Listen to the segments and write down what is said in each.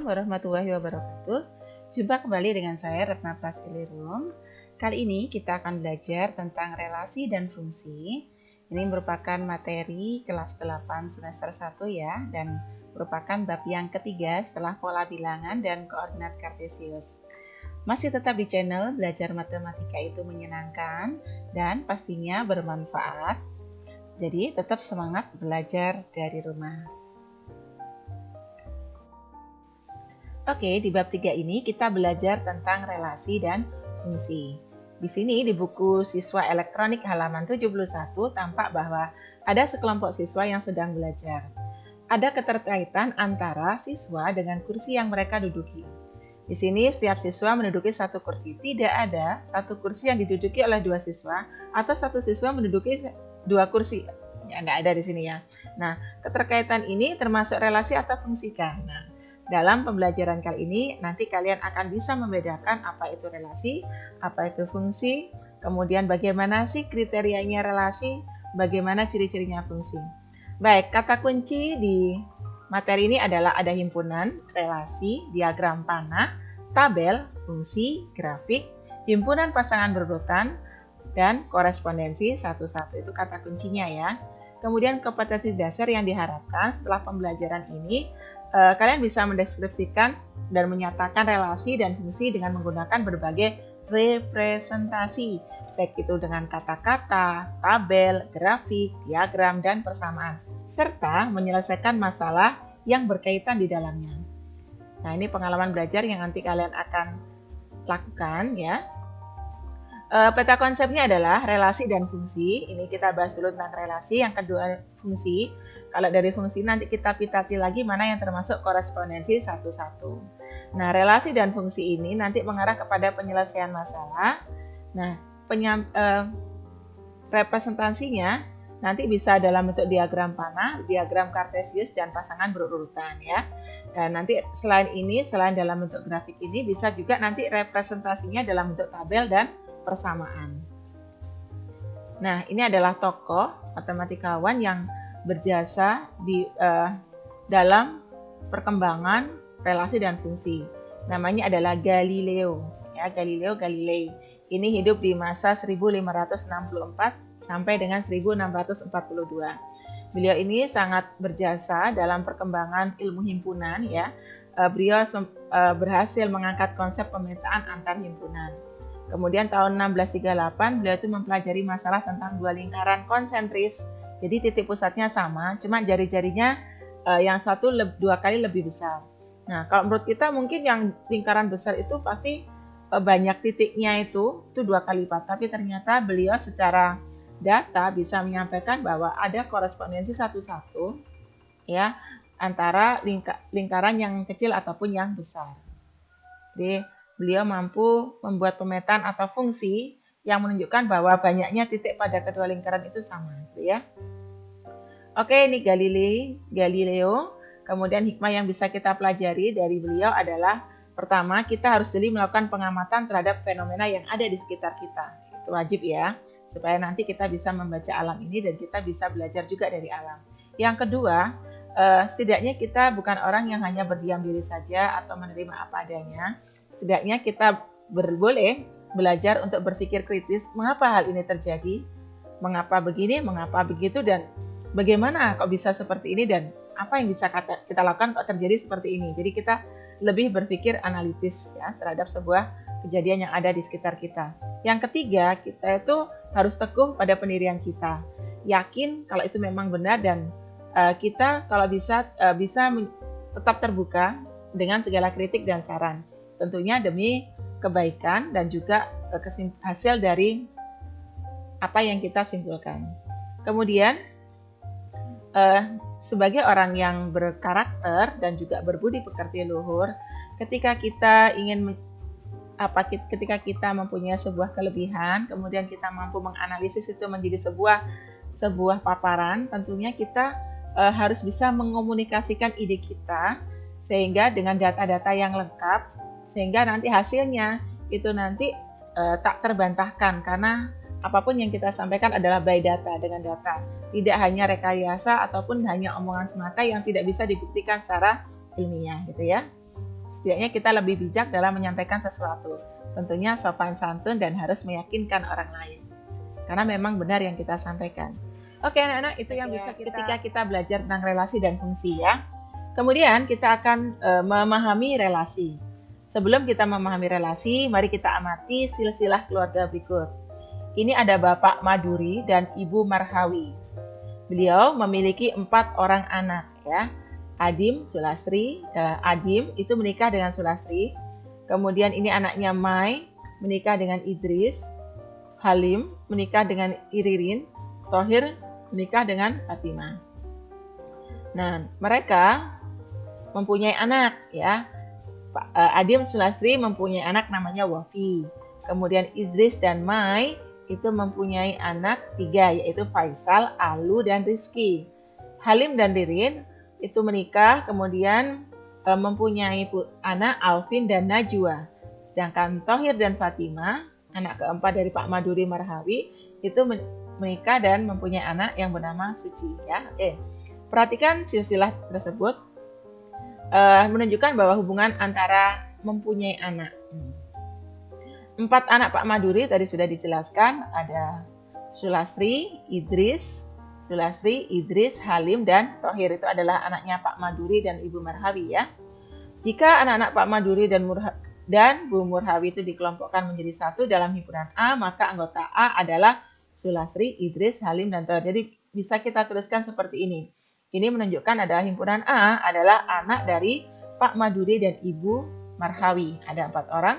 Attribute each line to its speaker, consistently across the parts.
Speaker 1: Assalamualaikum warahmatullahi wabarakatuh. Jumpa kembali dengan saya Retna Prasilirum. Kali ini kita akan belajar tentang relasi dan fungsi. Ini merupakan materi kelas 8 semester 1 ya, dan merupakan bab yang ketiga setelah pola bilangan dan koordinat kartesius. Masih tetap di channel Belajar Matematika itu Menyenangkan dan pastinya bermanfaat. Jadi tetap semangat belajar dari rumah. Oke, di bab 3 ini kita belajar tentang relasi dan fungsi. Di sini di buku siswa elektronik halaman 71 tampak bahwa ada sekelompok siswa yang sedang belajar. Ada keterkaitan antara siswa dengan kursi yang mereka duduki. Di sini setiap siswa menduduki satu kursi. Tidak ada satu kursi yang diduduki oleh dua siswa atau satu siswa menduduki dua kursi. Ya, nggak ada di sini ya. Nah, keterkaitan ini termasuk relasi atau fungsi kan? Nah, dalam pembelajaran kali ini, nanti kalian akan bisa membedakan apa itu relasi, apa itu fungsi, kemudian bagaimana sih kriterianya relasi, bagaimana ciri-cirinya fungsi. Baik, kata kunci di materi ini adalah ada himpunan, relasi, diagram panah, tabel, fungsi, grafik, himpunan pasangan berurutan, dan korespondensi satu-satu. Itu kata kuncinya ya. Kemudian kompetensi dasar yang diharapkan setelah pembelajaran ini, kalian bisa mendeskripsikan dan menyatakan relasi dan fungsi dengan menggunakan berbagai representasi, baik itu dengan kata-kata, tabel, grafik, diagram, dan persamaan, serta menyelesaikan masalah yang berkaitan di dalamnya. Nah, ini pengalaman belajar yang nanti kalian akan lakukan ya. Peta konsepnya adalah relasi dan fungsi. Ini kita bahas dulu tentang relasi. Yang kedua fungsi. Kalau dari fungsi nanti kita pitati lagi mana yang termasuk korespondensi satu-satu. Nah, relasi dan fungsi ini nanti mengarah kepada penyelesaian masalah. Nah, representasinya nanti bisa dalam bentuk diagram panah, diagram kartesius, dan pasangan berurutan ya. Dan nanti selain ini, selain dalam bentuk grafik ini, bisa juga nanti representasinya dalam bentuk tabel dan persamaan. Nah, ini adalah tokoh matematikawan yang berjasa di dalam perkembangan relasi dan fungsi. Namanya adalah Galileo, ya, Galileo Galilei. Ini hidup di masa 1564 sampai dengan 1642. Beliau ini sangat berjasa dalam perkembangan ilmu himpunan, ya. Beliau berhasil mengangkat konsep pemetaan antar himpunan. Kemudian tahun 1638 beliau itu mempelajari masalah tentang dua lingkaran konsentris. Jadi titik pusatnya sama, cuma jari-jarinya yang satu dua kali lebih besar. Nah, kalau menurut kita mungkin yang lingkaran besar itu pasti banyak titiknya itu dua kali lipat. Tapi ternyata beliau secara data bisa menyampaikan bahwa ada korespondensi satu-satu ya antara lingkaran yang kecil ataupun yang besar. Jadi beliau mampu membuat pemetaan atau fungsi yang menunjukkan bahwa banyaknya titik pada kedua lingkaran itu sama, gitu ya. Oke, ini Galileo. Kemudian hikmah yang bisa kita pelajari dari beliau adalah pertama, kita harus jeli melakukan pengamatan terhadap fenomena yang ada di sekitar kita. Itu wajib ya, supaya nanti kita bisa membaca alam ini dan kita bisa belajar juga dari alam. Yang kedua, setidaknya kita bukan orang yang hanya berdiam diri saja atau menerima apa adanya. Setidaknya kita boleh belajar untuk berpikir kritis, mengapa hal ini terjadi, mengapa begini, mengapa begitu, dan bagaimana kok bisa seperti ini, dan apa yang bisa kita lakukan kok terjadi seperti ini. Jadi kita lebih berpikir analitis ya terhadap sebuah kejadian yang ada di sekitar kita. Yang ketiga, kita itu harus teguh pada pendirian kita. Yakin kalau itu memang benar, dan kita kalau bisa tetap terbuka dengan segala kritik dan saran. Tentunya demi kebaikan dan juga hasil dari apa yang kita simpulkan. Kemudian, sebagai orang yang berkarakter dan juga berbudi pekerti luhur, ketika kita mempunyai sebuah kelebihan, kemudian kita mampu menganalisis itu menjadi sebuah paparan, tentunya kita harus bisa mengomunikasikan ide kita sehingga dengan data-data yang lengkap, sehingga nanti hasilnya itu nanti tak terbantahkan, karena apapun yang kita sampaikan adalah by data, dengan data, tidak hanya rekayasa ataupun hanya omongan semata yang tidak bisa dibuktikan secara ilmiah gitu ya. setidaknya kita lebih bijak dalam menyampaikan sesuatu. Tentunya sopan santun dan harus meyakinkan orang lain. Karena memang benar yang kita sampaikan. Oke anak-anak, itu yang bisa ketika kita belajar tentang relasi dan fungsi ya. Kemudian kita akan memahami relasi. Sebelum kita memahami relasi, mari kita amati silsilah keluarga berikut. Ini ada Bapak Maduri dan Ibu Marhawi. Beliau memiliki 4 orang anak ya. Adim, Sulastri, Adim itu menikah dengan Sulastri. Kemudian ini anaknya Mai menikah dengan Idris. Halim menikah dengan Iririn. Thohir menikah dengan Fatimah. Nah, mereka mempunyai anak ya. Adim Sulastri mempunyai anak namanya Wafi. Kemudian Idris dan Mai itu mempunyai anak 3 yaitu Faisal, Alu, dan Rizki. Halim dan Ririn itu menikah kemudian mempunyai anak Alvin dan Najwa. Sedangkan Thohir dan Fatimah, anak keempat dari Pak Maduri Marhawi, itu menikah dan mempunyai anak yang bernama Suci ya. Oke. Perhatikan silsilah tersebut menunjukkan bahwa hubungan antara mempunyai anak. 4 anak Pak Maduri tadi sudah dijelaskan, ada Sulastri, Idris, Halim, dan Thohir. Itu adalah anaknya Pak Maduri dan Ibu Marhawi ya. Jika anak-anak Pak Maduri dan Bu Marhawi itu dikelompokkan menjadi satu dalam himpunan A, maka anggota A adalah Sulastri, Idris, Halim, dan Thohir. Jadi bisa kita tuliskan seperti ini. Ini menunjukkan adalah himpunan A adalah anak dari Pak Maduri dan Ibu Marhawi. Ada 4 orang.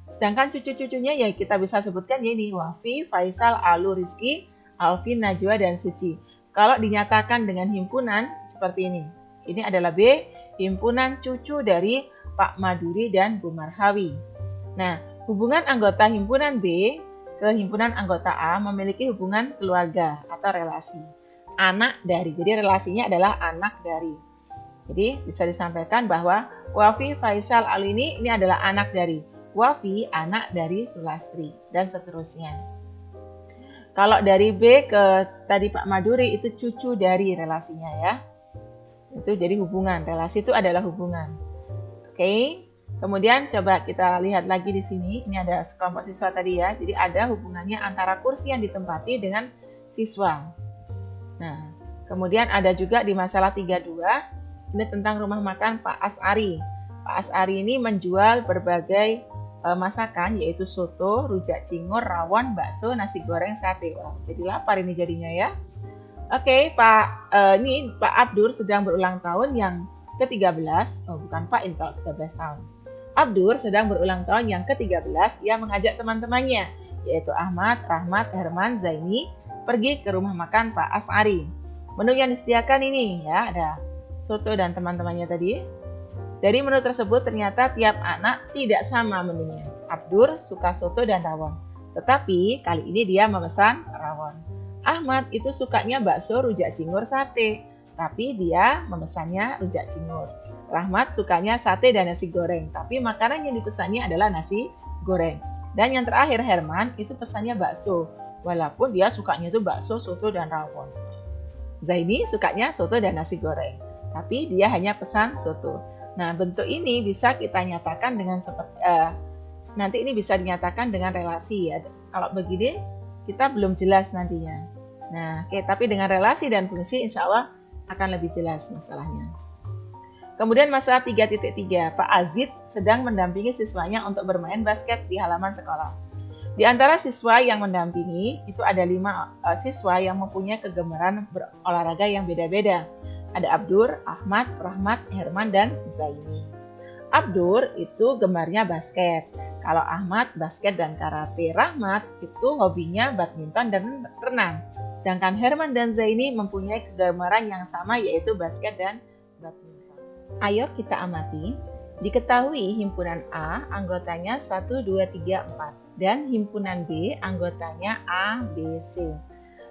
Speaker 1: Sedangkan cucu-cucunya ya kita bisa sebutkan ya ini Wafi, Faisal, Alu, Rizki, Alvin, Najwa, dan Suci. Kalau dinyatakan dengan himpunan seperti ini. Ini adalah B, himpunan cucu dari Pak Maduri dan Bu Marhawi. Nah, hubungan anggota himpunan B ke himpunan anggota A memiliki hubungan keluarga atau relasi. Anak dari, jadi relasinya adalah anak dari. Jadi bisa disampaikan bahwa Wafi, Faisal, Alu ini adalah anak dari. Wafi anak dari Sulastri dan seterusnya. Kalau dari B ke tadi Pak Maduri itu cucu dari relasinya ya. Itu jadi hubungan, relasi itu adalah hubungan. Oke. Kemudian coba kita lihat lagi di sini. Ini ada kelompok siswa tadi ya. Jadi ada hubungannya antara kursi yang ditempati dengan siswa. Nah, kemudian ada juga di masalah 32 ini tentang rumah makan Pak As'ari. Pak As'ari ini menjual berbagai masakan yaitu soto, rujak cingur, rawon, bakso, nasi goreng, sate. Wah, jadi lapar ini jadinya ya. Oke, ini Pak Abdur sedang berulang tahun yang ke-13. Oh, bukan Pak, ini kalau 13 tahun. Abdur sedang berulang tahun yang ke-13. Ia mengajak teman-temannya yaitu Ahmad, Rahmat, Herman, Zaini pergi ke rumah makan Pak As'ari. Menu yang disediakan ini ya ada soto dan teman-temannya tadi. Dari menu tersebut ternyata tiap anak tidak sama menunya. Abdur suka soto dan rawon. Tetapi kali ini dia memesan rawon. Ahmad itu sukanya bakso, rujak cingur, sate. Tapi dia memesannya rujak cingur. Rahmat sukanya sate dan nasi goreng. Tapi makanan yang dipesannya adalah nasi goreng. Dan yang terakhir Herman itu pesannya bakso. Walaupun dia sukanya itu bakso, soto, dan rawon. Zaini sukanya soto dan nasi goreng. Tapi dia hanya pesan soto. Nah, bentuk ini bisa kita nyatakan dengan seperti nanti ini bisa dinyatakan dengan relasi ya. Kalau begini kita belum jelas nantinya. Nah, oke, tapi dengan relasi dan fungsi insya Allah akan lebih jelas masalahnya. Kemudian masalah 3.3, Pak Azid sedang mendampingi siswanya untuk bermain basket di halaman sekolah. Di antara siswa yang mendampingi itu ada 5 siswa yang mempunyai kegemaran berolahraga yang beda-beda. Ada Abdur, Ahmad, Rahmat, Herman, dan Zaini. Abdur itu gemarnya basket. Kalau Ahmad, basket dan karate. Rahmat itu hobinya badminton dan renang. Sedangkan Herman dan Zaini mempunyai kegemaran yang sama yaitu basket dan badminton. Ayo kita amati. Diketahui himpunan A anggotanya 1, 2, 3, 4. Dan himpunan B anggotanya A, B, C.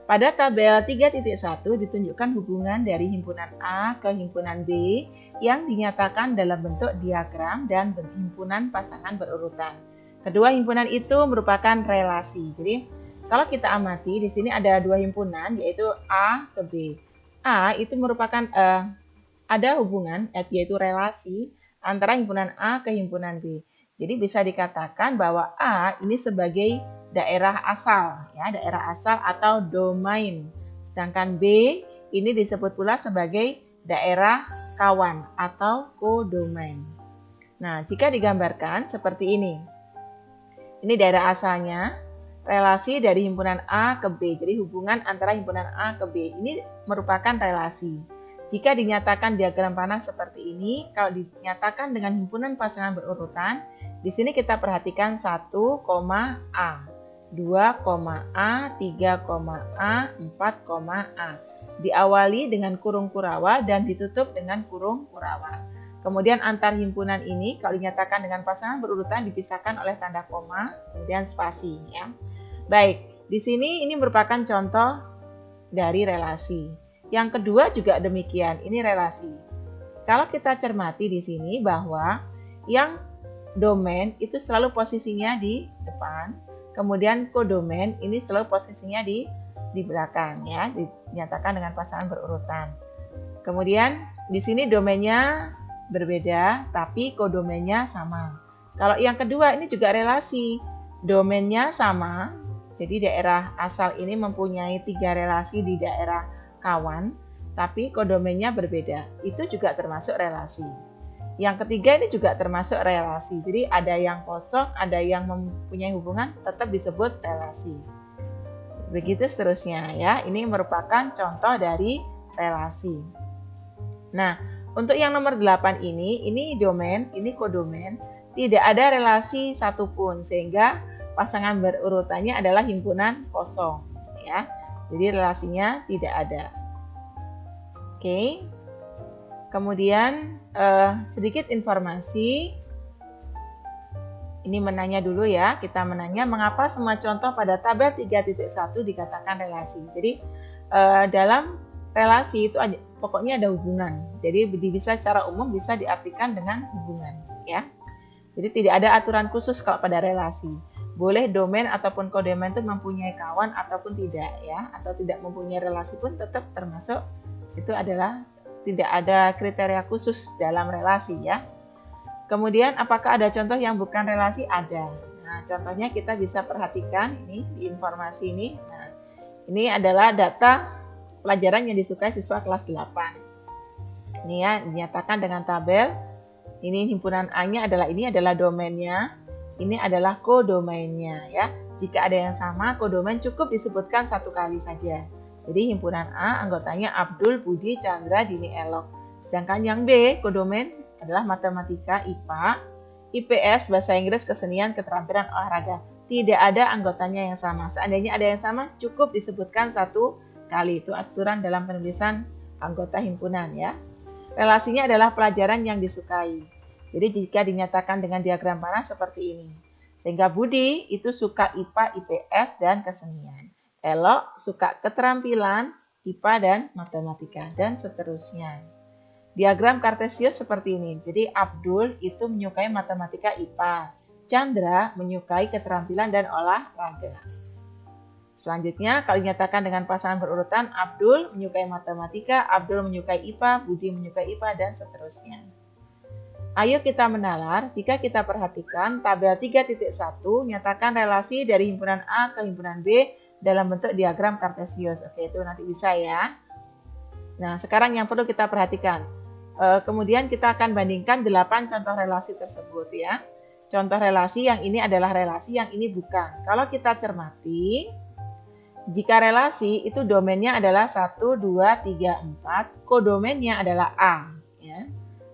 Speaker 1: Pada tabel 3.1 ditunjukkan hubungan dari himpunan A ke himpunan B yang dinyatakan dalam bentuk diagram dan himpunan pasangan berurutan. Kedua himpunan itu merupakan relasi. Jadi kalau kita amati di sini ada 2 himpunan yaitu A ke B. A itu merupakan ada hubungan yaitu relasi antara himpunan A ke himpunan B. Jadi bisa dikatakan bahwa A ini sebagai daerah asal, ya, daerah asal atau domain. Sedangkan B ini disebut pula sebagai daerah kawan atau kodomain. Nah, jika digambarkan seperti ini. Ini daerah asalnya, relasi dari himpunan A ke B. Jadi hubungan antara himpunan A ke B ini merupakan relasi. Jika dinyatakan diagram panah seperti ini, kalau dinyatakan dengan himpunan pasangan berurutan, di sini kita perhatikan 1, A, 2, A, 3, A, 4, A. Diawali dengan kurung kurawal dan ditutup dengan kurung kurawal. Kemudian antar himpunan ini kalau dinyatakan dengan pasangan berurutan dipisahkan oleh tanda koma, kemudian spasi, ya. Baik, di sini ini merupakan contoh dari relasi. Yang kedua juga demikian, ini relasi. Kalau kita cermati di sini bahwa yang domain itu selalu posisinya di depan, kemudian kodomain ini selalu posisinya di belakang, ya, dinyatakan dengan pasangan berurutan. Kemudian di sini domainnya berbeda, tapi kodomainnya sama. Kalau yang kedua ini juga relasi, domainnya sama, jadi daerah asal ini mempunyai 3 relasi di daerah kawan, tapi kodomainnya berbeda. Itu juga termasuk relasi. Yang ketiga ini juga termasuk relasi, jadi ada yang kosong, ada yang mempunyai hubungan, tetap disebut relasi. Begitu seterusnya, ya. Ini merupakan contoh dari relasi. Nah, untuk yang nomor 8 ini domain, ini kodomain, tidak ada relasi satupun, sehingga pasangan berurutannya adalah himpunan kosong, ya. Jadi relasinya tidak ada. Oke. Kemudian sedikit informasi. Ini menanya dulu, ya. Kita menanya mengapa semua contoh pada tabel 3.1 dikatakan relasi. Jadi dalam relasi itu pokoknya ada hubungan. Jadi bisa secara umum bisa diartikan dengan hubungan, ya. Jadi tidak ada aturan khusus kalau pada relasi. Boleh domain ataupun kodomain itu mempunyai kawan ataupun tidak, ya, atau tidak mempunyai relasi pun tetap termasuk, itu adalah tidak ada kriteria khusus dalam relasi, ya. Kemudian apakah ada contoh yang bukan relasi? Ada. Nah, contohnya kita bisa perhatikan ini di informasi ini. Nah, ini adalah data pelajaran yang disukai siswa kelas 8. Ini, ya, dinyatakan dengan tabel. Ini himpunan A-nya ini adalah domainnya, ini adalah kodomainnya, ya. Jika ada yang sama, kodomain cukup disebutkan 1 kali saja. Jadi himpunan A anggotanya Abdul, Budi, Chandra, Dini, Elok. Sedangkan yang B, kodomain adalah matematika, IPA, IPS, bahasa Inggris, kesenian, keterampilan, olahraga. Tidak ada anggotanya yang sama. Seandainya ada yang sama, cukup disebutkan 1 kali. Itu aturan dalam penulisan anggota himpunan, ya. Relasinya adalah pelajaran yang disukai. Jadi jika dinyatakan dengan diagram panah seperti ini. Sehingga Budi itu suka IPA, IPS, dan kesenian. Elok suka keterampilan, IPA, dan matematika, dan seterusnya. Diagram kartesius seperti ini. Jadi Abdul itu menyukai matematika, IPA. Chandra menyukai keterampilan dan olahraga. Selanjutnya, kalau dinyatakan dengan pasangan berurutan, Abdul menyukai matematika, Abdul menyukai IPA, Budi menyukai IPA, dan seterusnya. Ayo kita menalar, jika kita perhatikan tabel 3.1 nyatakan relasi dari himpunan A ke himpunan B dalam bentuk diagram kartesius. Oke, itu nanti bisa, ya. Nah, sekarang yang perlu kita perhatikan. Kemudian kita akan bandingkan 8 contoh relasi tersebut, ya. Contoh relasi yang ini adalah relasi, yang ini bukan. Kalau kita cermati, jika relasi itu domainnya adalah 1, 2, 3, 4, kodomainnya adalah A, ya.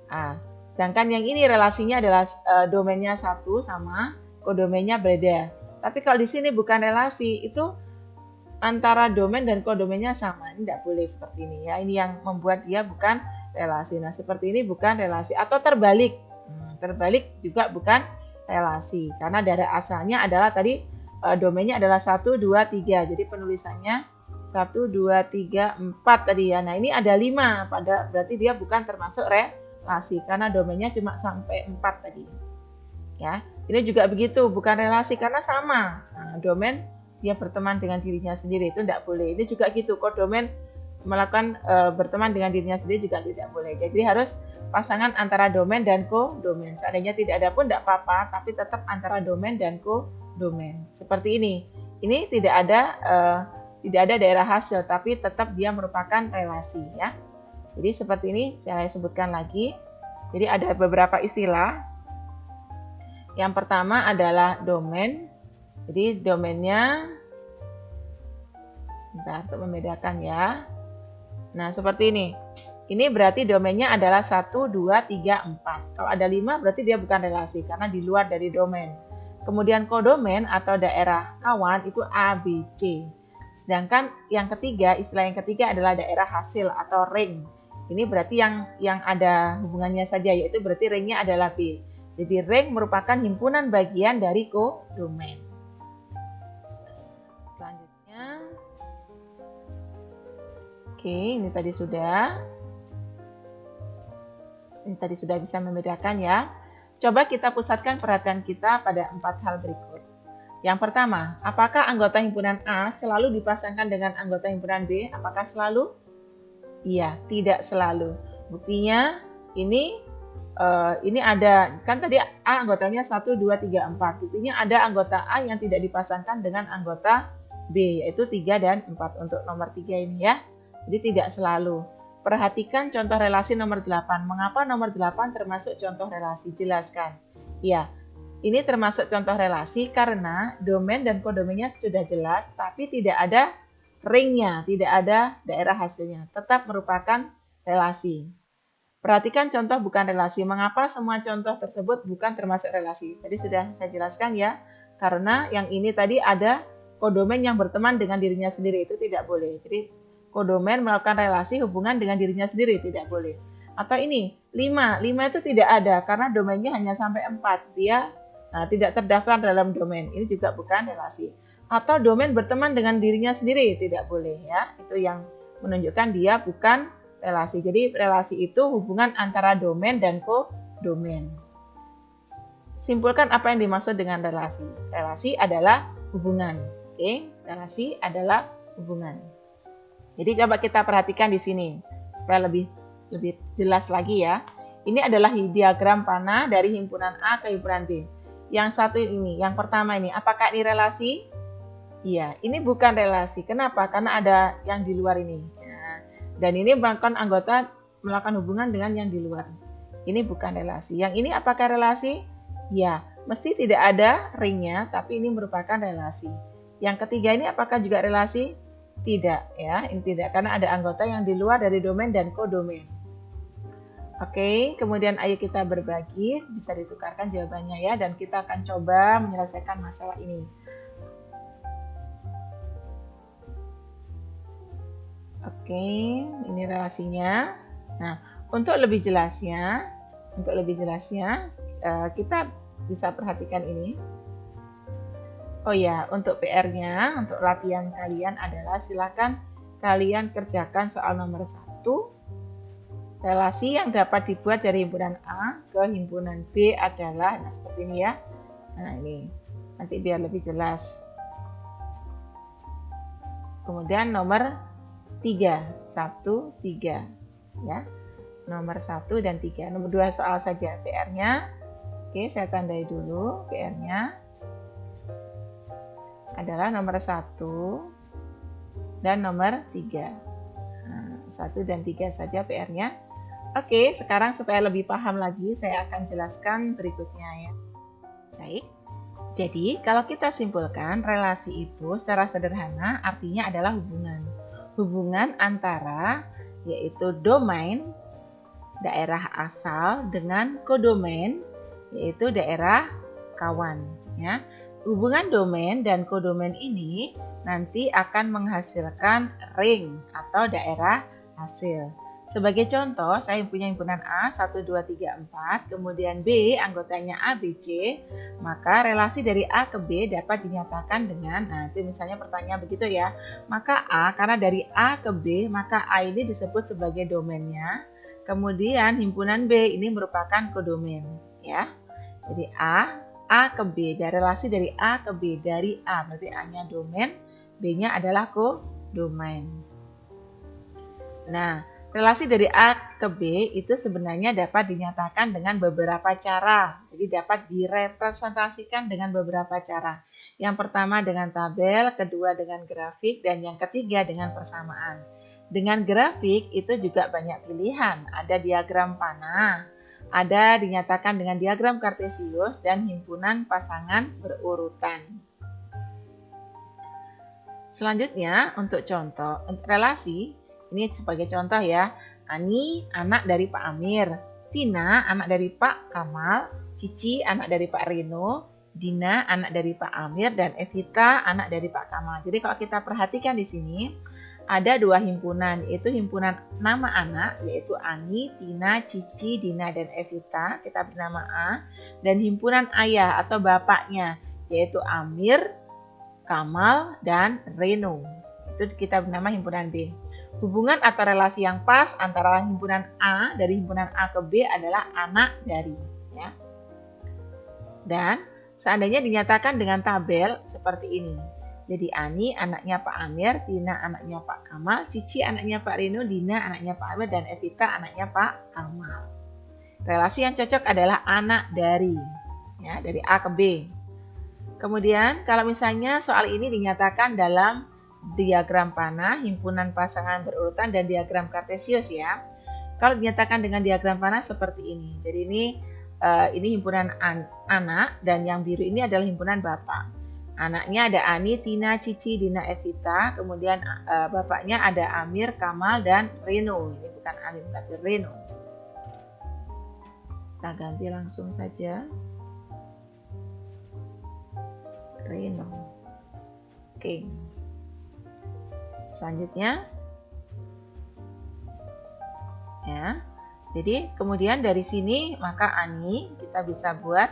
Speaker 1: A. Sedangkan yang ini relasinya adalah domainnya 1 sama kodomainnya beda. Tapi kalau di sini bukan relasi, itu antara domain dan kodomainnya sama. Ini tidak boleh seperti ini, ya. Ini yang membuat dia bukan relasi. Nah, seperti ini bukan relasi, atau terbalik. Terbalik juga bukan relasi, karena dari asalnya adalah tadi domainnya adalah 1, 2, 3. Jadi penulisannya 1, 2, 3, 4 tadi, ya. Nah, ini ada 5, berarti dia bukan termasuk relasi, karena domainnya cuma sampai 4 tadi. Ya, ini juga begitu, bukan relasi karena sama. Nah, domain dia berteman dengan dirinya sendiri, itu tidak boleh. Ini juga gitu, kodomain melakukan berteman dengan dirinya sendiri juga tidak boleh. Jadi harus pasangan antara domain dan kodomain. Seandainya tidak ada pun tidak apa-apa, tapi tetap antara domain dan kodomain. Seperti ini. Ini tidak ada daerah hasil, tapi tetap dia merupakan relasi ya. Jadi seperti ini saya sebutkan lagi. Jadi ada beberapa istilah. Yang pertama adalah domain. Jadi domainnya, sebentar untuk membedakan ya. Nah seperti ini. Ini berarti domainnya adalah 1, 2, 3, 4. Kalau ada 5 berarti dia bukan relasi karena di luar dari domain. Kemudian kodomain atau daerah kawan itu A, B, C. Sedangkan yang ketiga, istilah yang ketiga adalah daerah hasil atau ring. Ini berarti yang ada hubungannya saja, yaitu berarti ringnya adalah B. Jadi ring merupakan himpunan bagian dari kodomain. Selanjutnya, oke, ini tadi sudah. Ini tadi sudah bisa membedakan ya. Coba kita pusatkan perhatian kita pada 4 hal berikut. Yang pertama, apakah anggota himpunan A selalu dipasangkan dengan anggota himpunan B? Apakah selalu? Iya, tidak selalu. Buktinya ini ada, kan tadi A anggotanya 1, 2, 3, 4. Buktinya ada anggota A yang tidak dipasangkan dengan anggota B, yaitu 3 dan 4 untuk nomor 3 ini ya. Jadi tidak selalu. Perhatikan contoh relasi nomor 8. Mengapa nomor 8 termasuk contoh relasi? Jelaskan. Ya, ini termasuk contoh relasi karena domain dan kodomainnya sudah jelas, tapi tidak ada ringnya, tidak ada daerah hasilnya. Tetap merupakan relasi. Perhatikan contoh bukan relasi. Mengapa semua contoh tersebut bukan termasuk relasi? Tadi sudah saya jelaskan ya. Karena yang ini tadi ada kodomain yang berteman dengan dirinya sendiri, itu tidak boleh. Jadi kodomain melakukan relasi hubungan dengan dirinya sendiri, tidak boleh. Atau ini, 5 itu tidak ada karena domainnya hanya sampai 4. Dia tidak terdaftar dalam domain. Ini juga bukan relasi. Atau domain berteman dengan dirinya sendiri, tidak boleh ya. Itu yang menunjukkan dia bukan relasi. Jadi relasi itu hubungan antara domain dan kodomain. Simpulkan apa yang dimaksud dengan relasi. Relasi adalah hubungan. Oke, relasi adalah hubungan. Jadi coba kita perhatikan di sini supaya lebih jelas lagi ya. Ini adalah diagram panah dari himpunan A ke himpunan B. Yang satu ini, yang pertama ini, apakah ini relasi? Iya, ini bukan relasi. Kenapa? Karena ada yang di luar ini. Nah, dan ini bahkan anggota melakukan hubungan dengan yang di luar. Ini bukan relasi. Yang ini apakah relasi? Ya, mesti tidak ada ringnya, tapi ini merupakan relasi. Yang ketiga ini apakah juga relasi? Tidak ya, ini tidak karena ada anggota yang di luar dari domain dan kodomain. Oke, kemudian ayo kita berbagi, bisa ditukarkan jawabannya ya, dan kita akan coba menyelesaikan masalah ini. Oke, ini relasinya. Nah, untuk lebih jelasnya, kita bisa perhatikan ini. Oh ya, untuk PR-nya, untuk latihan kalian adalah silakan kalian kerjakan soal nomor 1. Relasi yang dapat dibuat dari himpunan A ke himpunan B adalah, nah seperti ini ya. Nah ini, nanti biar lebih jelas. Kemudian nomor 3, 1, 3. Ya, nomor 1 dan 3. Nomor 2 soal saja PR-nya. Oke, saya tandai dulu PR-nya. Adalah nomor 1 dan nomor 3. Nah, 1 dan 3 saja PR-nya. Oke, sekarang supaya lebih paham lagi, saya akan jelaskan berikutnya ya. Baik, jadi kalau kita simpulkan, relasi itu secara sederhana artinya adalah hubungan. Hubungan antara yaitu domain, daerah asal, dengan kodomain, yaitu daerah kawan. Ya. Hubungan domain dan kodomain ini nanti akan menghasilkan ring atau daerah hasil. Sebagai contoh, saya punya himpunan A 1, 2, 3, 4, kemudian B anggotanya A, B, C, maka relasi dari A ke B dapat dinyatakan dengan, nah itu misalnya pertanyaan begitu ya, maka A, karena dari A ke B, maka A ini disebut sebagai domainnya, kemudian himpunan B ini merupakan kodomain, ya. Jadi A ke B, dari relasi dari A ke B, dari A berarti A-nya domain, B-nya adalah kodomain. Nah, Relasi dari A ke B itu sebenarnya dapat dinyatakan dengan beberapa cara. Jadi dapat direpresentasikan dengan beberapa cara. Yang pertama dengan tabel, kedua dengan grafik, dan yang ketiga dengan persamaan. Dengan grafik itu juga banyak pilihan. Ada diagram panah, ada dinyatakan dengan diagram kartesius, dan himpunan pasangan berurutan. Selanjutnya untuk contoh, relasi. Ini sebagai contoh ya, Ani anak dari Pak Amir, Tina anak dari Pak Kamal, Cici anak dari Pak Rino, Dina anak dari Pak Amir, dan Evita anak dari Pak Kamal. Jadi kalau kita perhatikan di sini, ada dua himpunan, yaitu himpunan nama anak, yaitu Ani, Tina, Cici, Dina, dan Evita, kita beri nama A, dan himpunan ayah atau bapaknya, yaitu Amir, Kamal, dan Reno. Itu kita beri nama himpunan B. Hubungan atau relasi yang pas antara himpunan A dari himpunan A ke B adalah anak dari. Ya. Dan seandainya dinyatakan dengan tabel seperti ini. Jadi Ani anaknya Pak Amir, Tina anaknya Pak Kamal, Cici anaknya Pak Rino, Dina anaknya Pak Amir, dan Evita anaknya Pak Kamal. Relasi yang cocok adalah anak dari. Ya, dari A ke B. Kemudian kalau misalnya soal ini dinyatakan dalam diagram panah, himpunan pasangan berurutan, dan diagram kartesius ya. Kalau dinyatakan dengan diagram panah seperti ini. Jadi ini himpunan anak, dan yang biru ini adalah himpunan bapak. Anaknya ada Ani, Tina, Cici, Dina, Evita. Kemudian bapaknya ada Amir, Kamal, dan Reno. Ini bukan Ani tapi Reno. Kita ganti langsung saja. Reno. Oke. Selanjutnya, ya. Jadi kemudian dari sini maka Ani kita bisa buat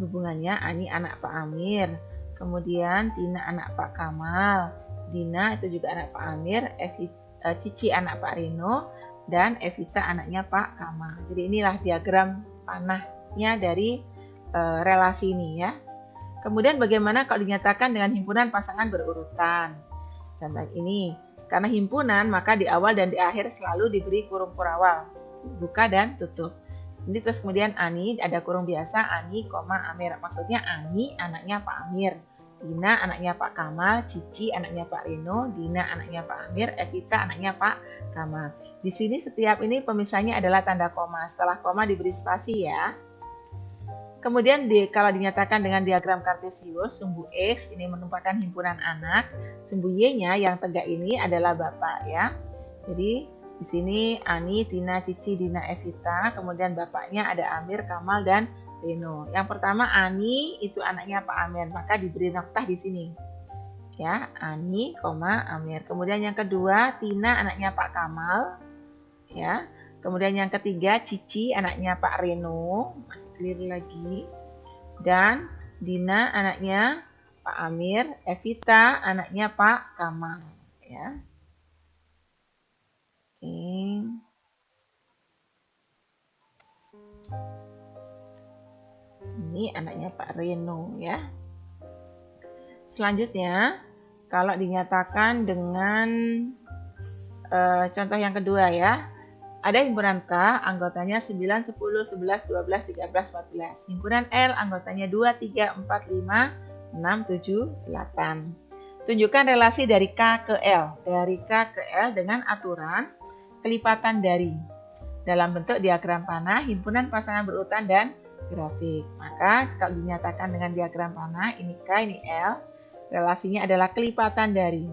Speaker 1: hubungannya Ani anak Pak Amir, kemudian Tina anak Pak Kamal, Dina itu juga anak Pak Amir, Cici anak Pak Rino, dan Evita anaknya Pak Kamal. Jadi inilah diagram panahnya dari relasi ini ya. Kemudian bagaimana kalau dinyatakan dengan himpunan pasangan berurutan? Contoh ini, karena himpunan maka di awal dan di akhir selalu diberi kurung kurawal, buka dan tutup. Ini terus kemudian Ani ada kurung biasa Ani, Amir. Maksudnya Ani anaknya Pak Amir, Dina anaknya Pak Kamal, Cici anaknya Pak Rino, Dina anaknya Pak Amir, Evita anaknya Pak Kamal. Di sini setiap ini pemisahnya adalah tanda koma. Setelah koma diberi spasi ya. Kemudian kalau dinyatakan dengan diagram kartesius, sumbu X ini merupakan himpunan anak, sumbu Y-nya yang tegak ini adalah bapak ya. Jadi di sini Ani, Tina, Cici, Dina, Evita, kemudian bapaknya ada Amir, Kamal, dan Reno. Yang pertama Ani itu anaknya Pak Amir, maka diberi noktah di sini. Ya, Ani, Amir. Kemudian yang kedua Tina anaknya Pak Kamal, ya. Kemudian yang ketiga Cici anaknya Pak Reno, masih clear lagi. Dan Dina anaknya Pak Amir, Evita anaknya Pak Kamal, ya. Oke. Ini anaknya Pak Reno ya. Selanjutnya kalau dinyatakan dengan contoh yang kedua ya. Ada himpunan K, anggotanya 9, 10, 11, 12, 13, 14. Himpunan L, anggotanya 2, 3, 4, 5, 6, 7, 8. Tunjukkan relasi dari K ke L. Dari K ke L dengan aturan kelipatan dari. Dalam bentuk diagram panah, himpunan pasangan berurutan, dan grafik. Maka kalau dinyatakan dengan diagram panah, ini K, ini L, relasinya adalah kelipatan dari.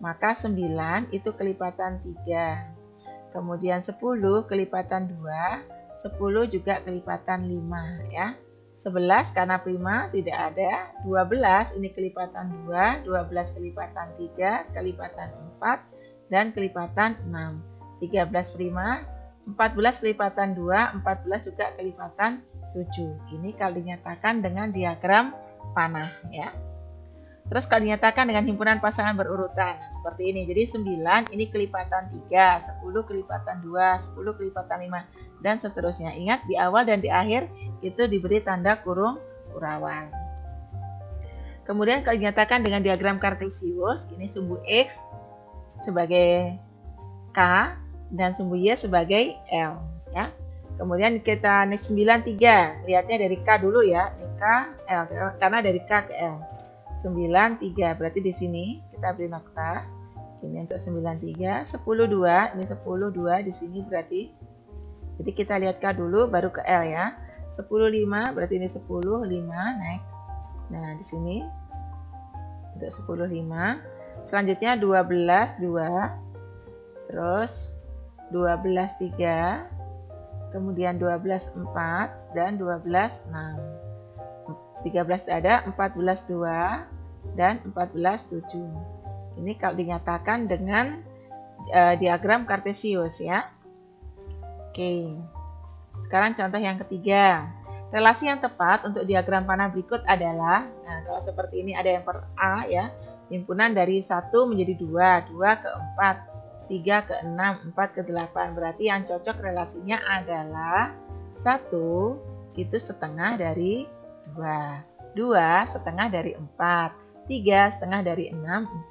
Speaker 1: Maka 9 itu kelipatan 3. Kemudian 10 kelipatan 2, 10 juga kelipatan 5 ya. 11 karena prima tidak ada, 12 ini kelipatan 2, 12 kelipatan 3, kelipatan 4, dan kelipatan 6. 13 prima, 14 kelipatan 2, 14 juga kelipatan 7. Ini kalau dinyatakan dengan diagram panah ya. Terus kalau dinyatakan dengan himpunan pasangan berurutan seperti ini. Jadi 9 ini kelipatan 3, 10 kelipatan 2, 10 kelipatan 5, dan seterusnya. Ingat di awal dan di akhir itu diberi tanda kurung kurawal. Kemudian kalau dinyatakan dengan diagram kartesius, ini sumbu X sebagai K, dan sumbu Y sebagai L ya. Kemudian kita 93, lihatnya dari K dulu ya, ini K, L, karena dari K ke L. 93, berarti di sini kita beri nokta. Ini untuk 93, 10, 2, ini 10, 2 di sini berarti. Jadi kita lihat K dulu, baru ke L ya. 10, 5, berarti ini 10, 5, naik. Nah, di sini untuk 10, 5. Selanjutnya 12, 2, terus 12, 3, kemudian 12, 4, dan 12, 6. 13 ada, 14, 2, dan 14, 7. Ini kalau dinyatakan dengan diagram Kartesius ya. Oke. Sekarang contoh yang ketiga. Relasi yang tepat untuk diagram panah berikut adalah, nah kalau seperti ini ada yang per A ya, himpunan dari 1 menjadi 2, 2 ke 4, 3 ke 6, 4 ke 8. Berarti yang cocok relasinya adalah 1 itu setengah dari 2, 2 setengah dari 4, 3 setengah dari 6,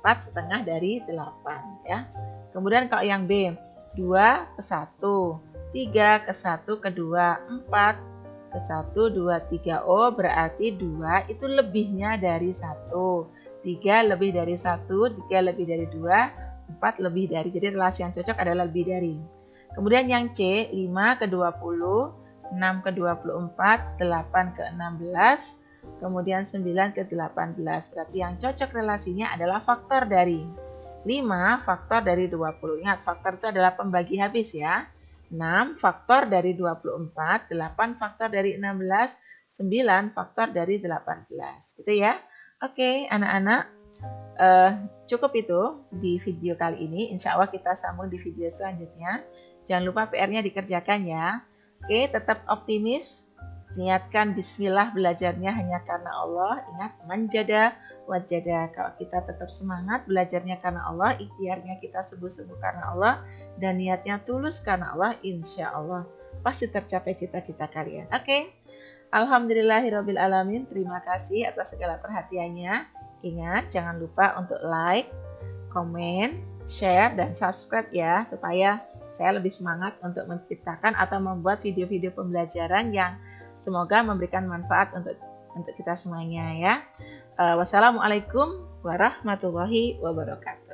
Speaker 1: 4 setengah dari 8 ya. Kemudian kalau yang B, 2 ke 1, 3 ke 1 ke 2, 4 ke 1, 2, 3. Oh, berarti 2 itu lebihnya dari 1. 3 lebih dari 1, 3 lebih dari 2, 4 lebih dari. Jadi relasi yang cocok adalah lebih dari. Kemudian yang C, 5 ke 20, 6 ke 24, 8 ke 16, kemudian 9 ke 18. Berarti yang cocok relasinya adalah faktor dari 5 faktor dari 20. Ingat, faktor itu adalah pembagi habis ya. 6 faktor dari 24, 8 faktor dari 16, 9 faktor dari 18. Gitu ya. Oke, anak-anak, cukup itu di video kali ini. Insya Allah kita sambung di video selanjutnya. Jangan lupa PR-nya dikerjakan ya. Oke, tetap optimis. Niatkan bismillah, belajarnya hanya karena Allah. Ingat, manjada wajada. Kalau kita tetap semangat, belajarnya karena Allah, ikhtiarnya kita sungguh-sungguh karena Allah, dan niatnya tulus karena Allah, insya Allah pasti tercapai cita-cita kalian. Oke. Alhamdulillahirabbil alamin. Terima kasih atas segala perhatiannya. Ingat, jangan lupa untuk like, komen, share, dan subscribe ya, supaya saya lebih semangat untuk menciptakan atau membuat video-video pembelajaran yang semoga memberikan manfaat untuk kita semuanya ya. Wassalamualaikum warahmatullahi wabarakatuh.